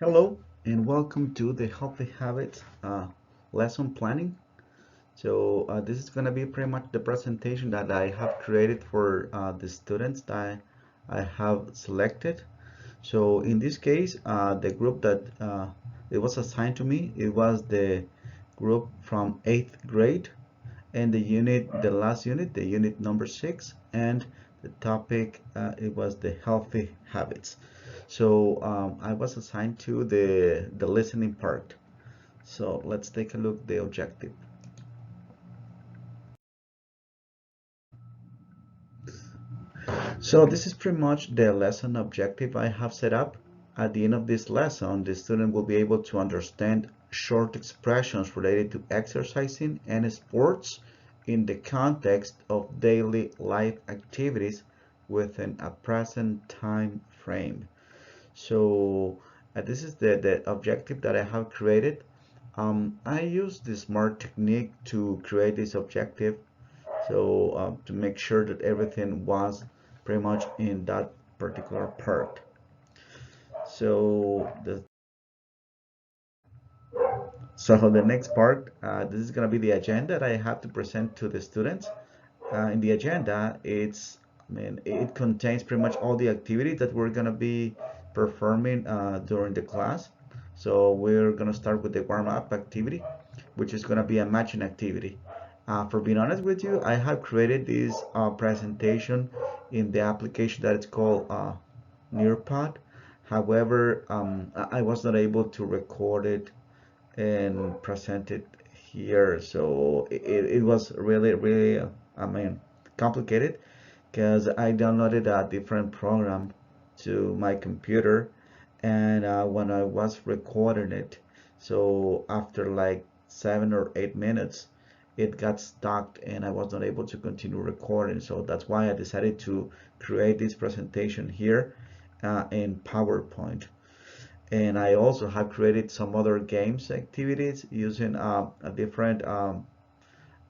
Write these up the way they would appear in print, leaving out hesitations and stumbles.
Hello and welcome to the Healthy Habits lesson planning. This is going to be pretty much the presentation that I have created for the students that I have selected. So in this case, the group that it was assigned to me, it was the group from 8th grade, and the last unit, the unit number 6, and the topic, it was the healthy habits. I was assigned to the listening part. So let's take a look the objective. So this is pretty much the lesson objective I have set up. At the end of this lesson, the student will be able to understand short expressions related to exercising and sports in the context of daily life activities within a present time frame. This is the objective that I have created. I use the SMART technique to create this objective, to make sure that everything was pretty much in that particular part. So the the next part, this is going to be the agenda that I have to present to the students. In the agenda, it contains pretty much all the activities that we're going to be performing during the class. So we're going to start with the warm-up activity, which is going to be a matching activity. For being honest with you, I have created this presentation in the application that is called Nearpod. However, I was not able to record it and present it here, so it was really, complicated because I downloaded a different program to my computer, and when I was recording it, so after like 7 or 8 minutes, it got stuck and I was not able to continue recording. So that's why I decided to create this presentation here in PowerPoint. And I also have created some other games activities using a different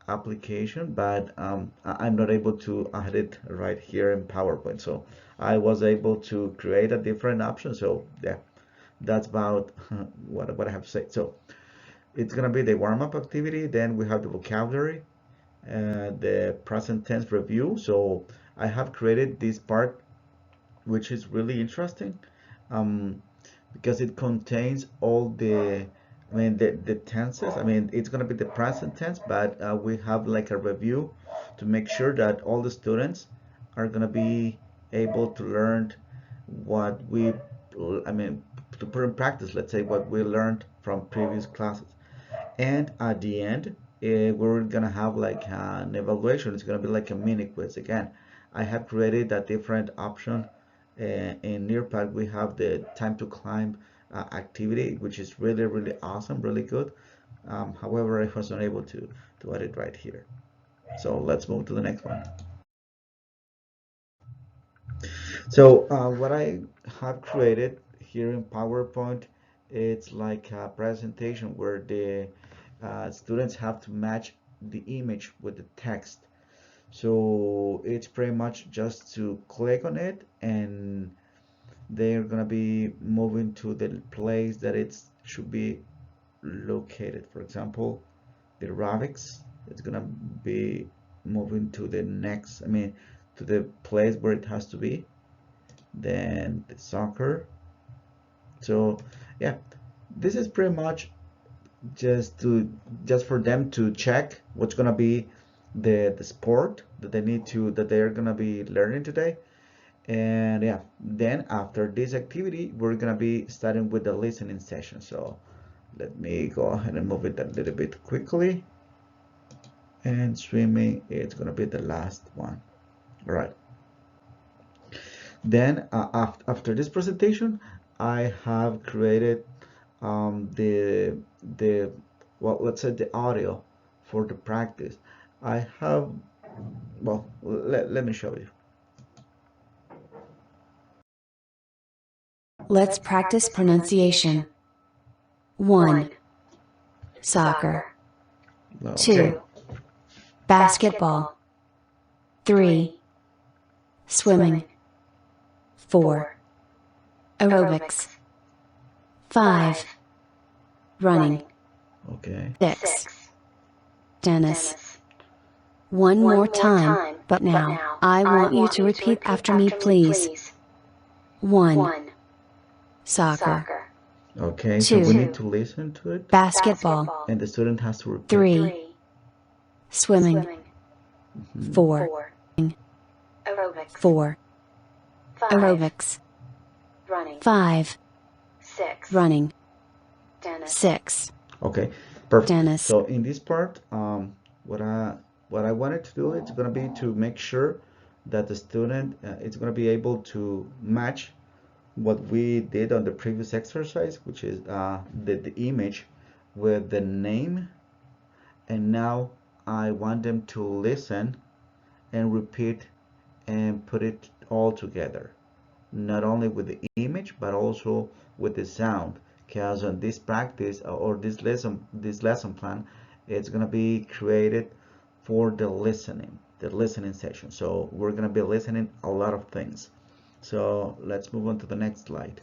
application, but I'm not able to add it right here in PowerPoint. So I was able to create a different option. So yeah, that's about what I have to say. So it's gonna be the warm-up activity. Then we have the vocabulary, the present tense review. So I have created this part, which is really interesting. Um, because it contains all the tenses. It's going to be the present tense, but we have like a review to make sure that all the students are going to be able to learn what I mean, to put in practice, let's say, what we learned from previous classes. And at the end, we're going to have like an evaluation. It's going to be like a mini quiz. Again, I have created a different option. In Nearpad, we have the time to climb activity, which is really awesome, really good. However, I was not able to add it right here. So let's move to the next one. So what I have created here in PowerPoint, it's like a presentation where the students have to match the image with the text. So it's pretty much just to click on it, and they're gonna be moving to the place that it should be located. For example, the aerobics, it's gonna be moving to the next, to the place where it has to be. Then the soccer. So yeah, this is pretty much just for them to check what's gonna be the sport that they're gonna be learning today. And yeah, then after this activity, we're gonna be starting with the listening session. So let me go ahead and move it a little bit quickly. And swimming, it's gonna be the last one. All right. Then after this presentation, I have created the well, let's say the audio for the practice. I have well, let me show you. Let's practice pronunciation. 1. Soccer. Okay. 2. Basketball. 3. Swimming. 4. Aerobics. 5. Running. Okay. 6. Dennis. One more time, but now, I want you to repeat after me, please. 1. Soccer. Okay, so we 2. need to listen to it, Basketball. and the student has to repeat. 3. Swimming. 4. 4. Aerobics. 5. Running. 6. Okay, perfect. Dennis. So in this part, what I wanted to do, it's gonna be to make sure that the student is gonna be able to match what we did on the previous exercise, which is the image with the name, and now I want them to listen and repeat and put it all together, not only with the image but also with the sound, because on this practice or this lesson plan, it's going to be created for the listening session. So we're going to be listening a lot of things. So let's move on to the next slide.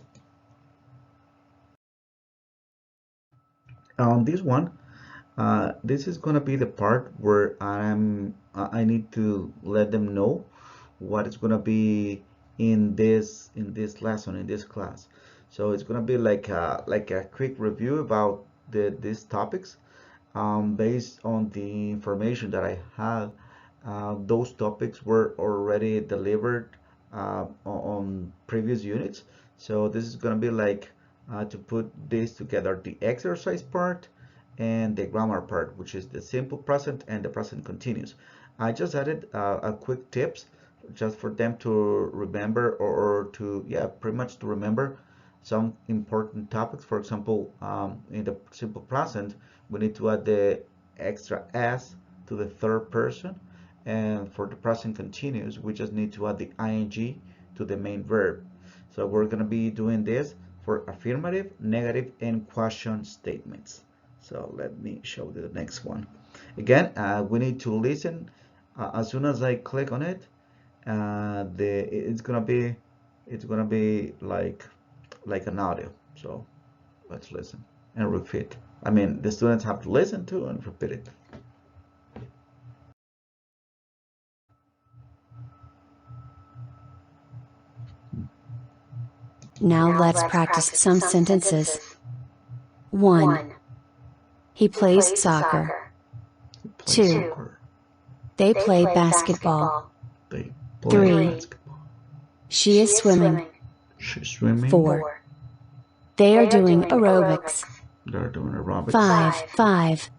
On this one, this is going to be the part where I need to let them know what is going to be in this lesson, in this class. So it's going to be like a quick review about these topics, based on the information that I have. Those topics were already delivered on previous units, so this is going to be like to put this together, the exercise part and the grammar part, which is the simple present and the present continuous. I just added a quick tips just for them to remember, or to, yeah, pretty much to remember some important topics. For example, in the simple present, we need to add the extra s to the third person, and for the present continuous, we just need to add the ing to the main verb. So we're going to be doing this for affirmative, negative, and question statements. So let me show you the next one. Again, we need to listen. As soon as I click on it, it's gonna be like an audio. So let's listen and repeat. I mean, the students have to listen to and repeat it. Now let's practice some sentences. 1. He plays soccer. Play 2. soccer. They play basketball. They play 3. basketball. She is swimming. She's swimming. 4. They are doing aerobics. They're doing aerobics. 5.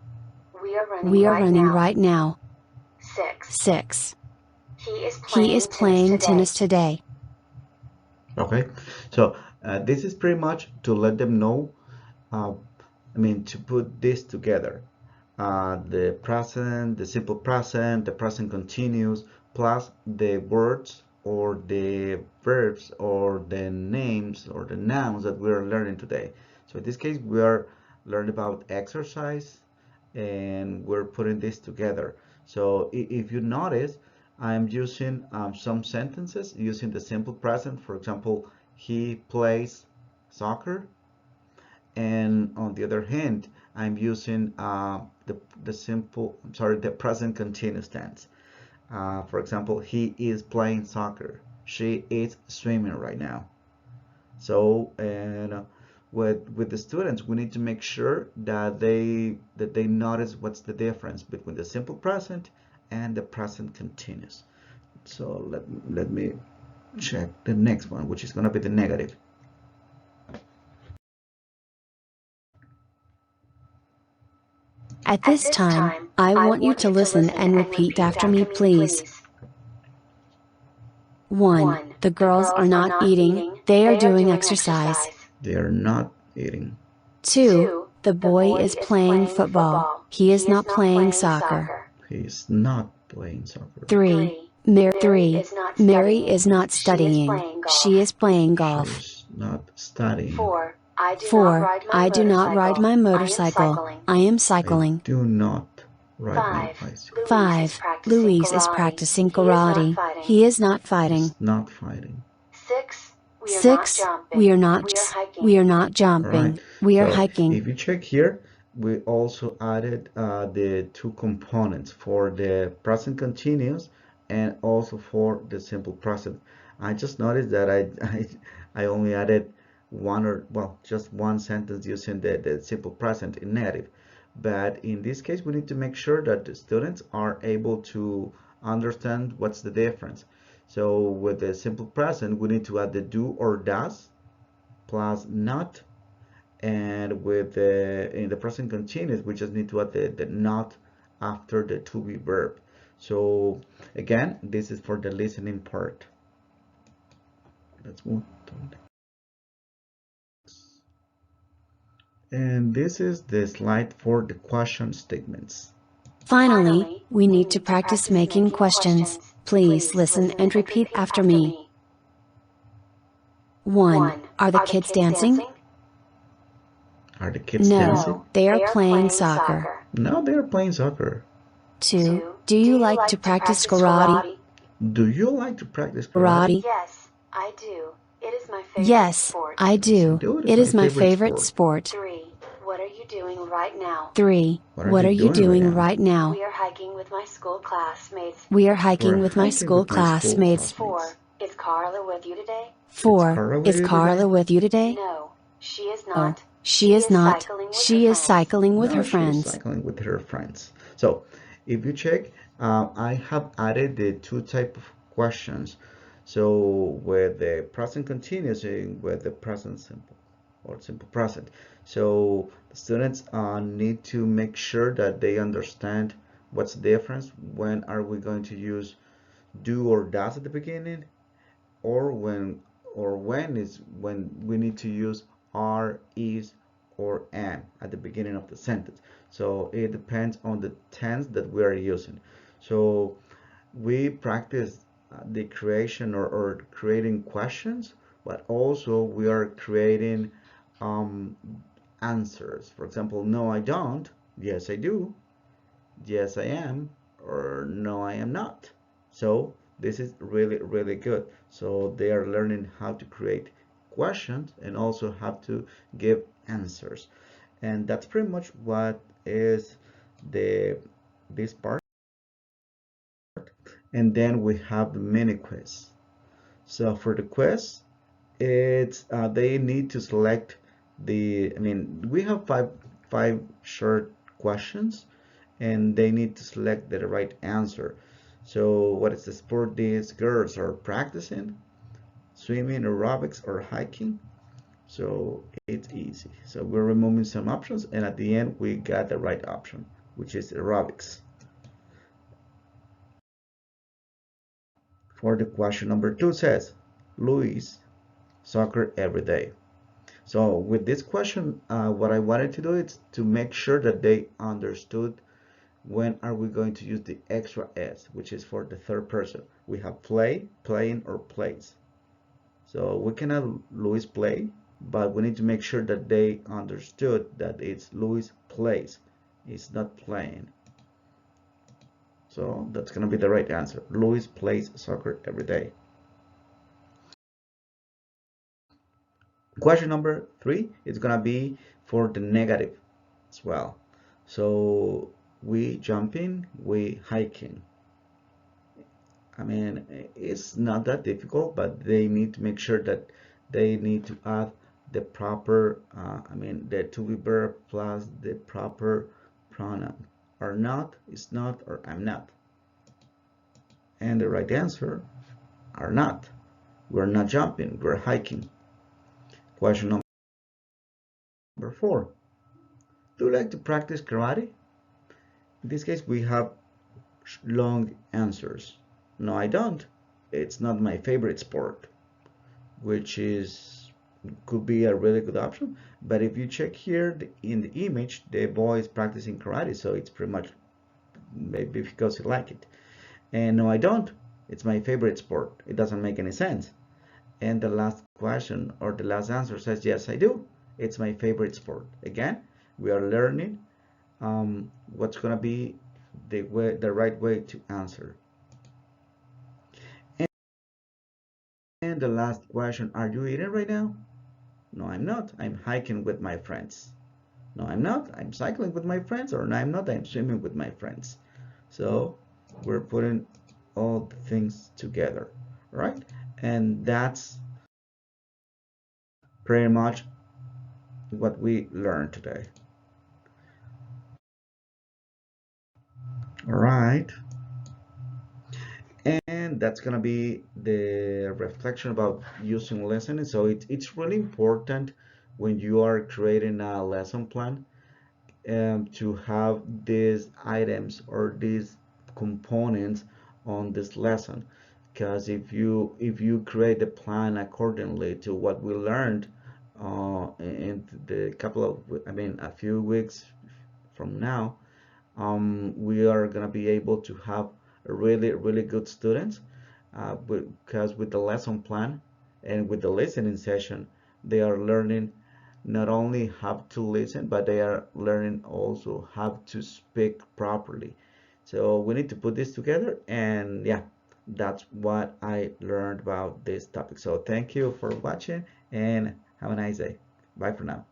We are running right now. 6. He is playing tennis today. Okay, so this is pretty much to let them know, to put this together. The present, the simple present, the present continuous, plus the words or the verbs or the names or the nouns that we are learning today. So in this case, we are learning about exercise and we're putting this together. So if you notice, I'm using some sentences using the simple present. For example, he plays soccer. And on the other hand, I'm using the present continuous tense. For example, he is playing soccer. She is swimming right now. So, and with the students, we need to make sure that they notice what's the difference between the simple present and the present continuous. So let me check the next one, which is going to be the negative. At this time, I want you to listen and repeat after me, please. 1. The girls are not eating, they are doing exercise. They are not eating. 2. The boy is playing football, he is not playing soccer. He is not playing soccer. 3. Mary is not studying, she is playing golf. She is not studying. 4. I do not ride my motorcycle, I am cycling. I do not ride my bicycle. 5. Luis is practicing karate, he is not fighting. He's not fighting. 6. We are not jumping. Right. We are So hiking. if you check here, we also added the two components for the present continuous and also for the simple present. I just noticed that I only added one or, well, just one sentence using the simple present in negative. But in this case, we need to make sure that the students are able to understand what's the difference. So with the simple present, we need to add the do or does plus not, and with the in the present continuous we just need to add the not after the to be verb. So again, this is for the listening part. Let's move to the next. And this is the slide for the question statements. Finally, we need to practice making questions. Please listen and repeat after me. 1. Are the kids dancing? Are the kids No, dancing? they are playing soccer. No, they are playing soccer. 2. Do you like to practice karate? Do you like to practice karate? Yes, I do. It is my favorite sport. Yes, I do. It is my favorite sport. 3. What are you doing right now? 3. What are you doing right now? We are hiking with my school classmates. We are hiking with my school classmates. 4. Is Carla with you today? 4. Is Carla with you today? No, she is not. She is not. She is cycling with her friends. She is cycling with her friends. So if you check, I have added the two type of questions. So with the present continuous and with the present simple or simple present. So the students need to make sure that they understand what's the difference. When are we going to use do or does at the beginning, or when is when we need to use are, is, or am at the beginning of the sentence. So it depends on the tense that we are using. So we practice the creation or creating questions, but also we are creating answers. For example, no, I don't. Yes, I do. Yes, I am. Or no, I am not. So this is really good. So they are learning how to create questions and also how to give answers. And that's pretty much what is the this part. And then we have the mini quiz. So for the quiz, it's they need to select the, I mean, we have five short questions and they need to select the right answer. So what is the sport these girls are practicing? Swimming, aerobics, or hiking? So it's easy. So we're removing some options and at the end we got the right option, which is aerobics. For the question number 2 says, Luis, soccer every day. So with this question, what I wanted to do is to make sure that they understood when are we going to use the extra s, which is for the third person. We have play, playing, or plays. So we can have Luis play, but we need to make sure that they understood that it's Luis plays. It's not playing. So that's going to be the right answer. Luis plays soccer every day. Question number 3 is going to be for the negative as well. So we jumping, we hiking. I mean, it's not that difficult, but they need to make sure that they need to add the proper, I mean, the to be verb plus the proper pronoun. Are not, is not, or I'm not. And the right answer, are not. We're not jumping, we're hiking. Question number 4. Do you like to practice karate? In this case, we have long answers. No, I don't. It's not my favorite sport, which is could be a really good option. But if you check here in the image, the boy is practicing karate, so it's pretty much maybe because he like it. And no, I don't. It's my favorite sport. It doesn't make any sense. And the last question or the last answer says yes, I do. It's my favorite sport. Again, we are learning what's gonna be the right way to answer. And the last question, are you eating right now? No, I'm not. I'm hiking with my friends. No, I'm not. I'm cycling with my friends. Or no, I'm not. I'm swimming with my friends. So we're putting all the things together, right? And that's pretty much what we learned today. All right. And that's gonna be the reflection about using listening. So it's really important when you are creating a lesson plan, to have these items or these components on this lesson, because if you create a plan accordingly to what we learned in the couple of, I mean, a few weeks from now, we are going to be able to have a really good students, because with the lesson plan and with the listening session, they are learning not only how to listen, but they are learning also how to speak properly. So we need to put this together, and yeah, that's what I learned about this topic. So thank you for watching and have a nice day. Bye for now.